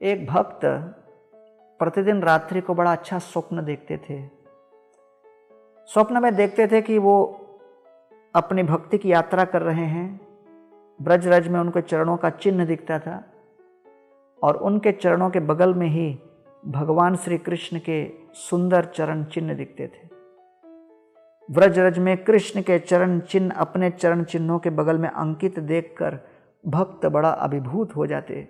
एक भक्त प्रतिदिन रात्रि को बड़ा अच्छा स्वप्न देखते थे। स्वप्न में देखते थे कि वो अपनी भक्ति की यात्रा कर रहे हैं। ब्रजरज में उनके चरणों का चिन्ह दिखता था और उनके चरणों के बगल में ही भगवान श्री कृष्ण के सुंदर चरण चिन्ह दिखते थे। ब्रजरज में कृष्ण के चरण चिन्ह अपने चरण चिन्हों के बगल में अंकित देखकर भक्त बड़ा अभिभूत हो जाते।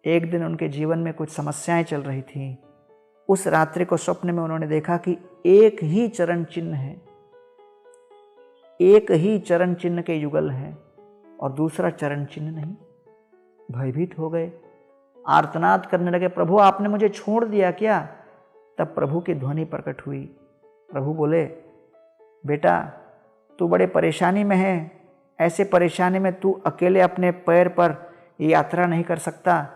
एक दिन उनके जीवन में कुछ समस्याएं चल रही थीं। उस रात्रि को स्वप्न में उन्होंने देखा कि एक ही चरण चिन्ह है, एक ही चरण चिन्ह के युगल है और दूसरा चरण चिन्ह नहीं। भयभीत हो गए, आर्तनाद करने लगे, प्रभु आपने मुझे छोड़ दिया क्या? तब प्रभु की ध्वनि प्रकट हुई। प्रभु बोले, बेटा तू बड़े परेशानी में है, ऐसे परेशानी में तू अकेले अपने पैर पर यात्रा नहीं कर सकता,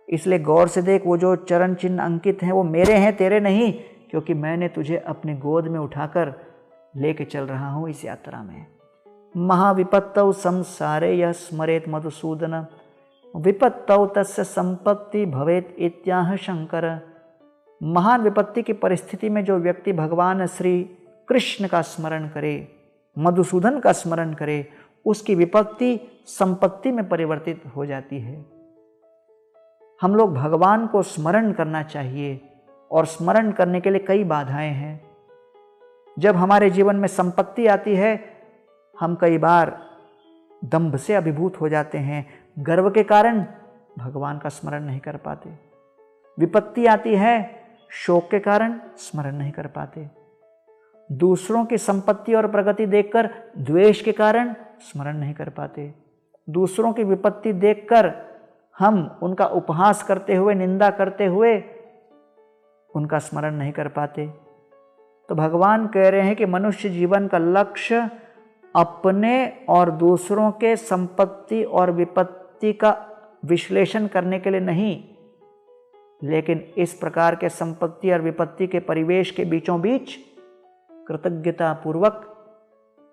इसलिए गौर से देख, वो जो चरण चिन्ह अंकित हैं वो मेरे हैं, तेरे नहीं, क्योंकि मैंने तुझे अपनी गोद में उठाकर लेके चल रहा हूँ इस यात्रा में। महाविपत्तौ संसारे यः स्मरेत मधुसूदन विपत्तौ तस्य संपत्ति भवेत इत्याह शंकर। महान विपत्ति की परिस्थिति में जो व्यक्ति भगवान श्री कृष्ण का स्मरण करे, मधुसूदन का स्मरण करे, उसकी विपत्ति संपत्ति में परिवर्तित हो जाती है। हम लोग भगवान को स्मरण करना चाहिए और स्मरण करने के लिए कई बाधाएं हैं। जब हमारे जीवन में संपत्ति आती है, हम कई बार दंभ से अभिभूत हो जाते हैं, गर्व के कारण भगवान का स्मरण नहीं कर पाते। विपत्ति आती है, शोक के कारण स्मरण नहीं कर पाते। दूसरों की संपत्ति और प्रगति देखकर द्वेष के कारण स्मरण नहीं कर पाते। दूसरों की विपत्ति देखकर हम उनका उपहास करते हुए, निंदा करते हुए उनका स्मरण नहीं कर पाते। तो भगवान कह रहे हैं कि मनुष्य जीवन का लक्ष्य अपने और दूसरों के संपत्ति और विपत्ति का विश्लेषण करने के लिए नहीं, लेकिन इस प्रकार के संपत्ति और विपत्ति के परिवेश के बीचों बीच कृतज्ञता पूर्वक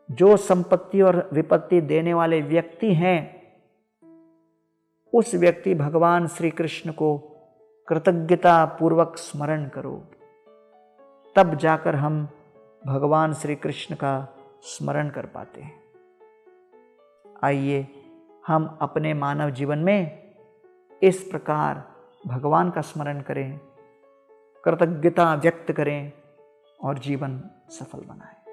जो संपत्ति और विपत्ति देने वाले व्यक्ति हैं, उस व्यक्ति भगवान श्री कृष्ण को कृतज्ञता पूर्वक स्मरण करो। तब जाकर हम भगवान श्री कृष्ण का स्मरण कर पाते हैं। आइए हम अपने मानव जीवन में इस प्रकार भगवान का स्मरण करें, कृतज्ञता व्यक्त करें और जीवन सफल बनाएं।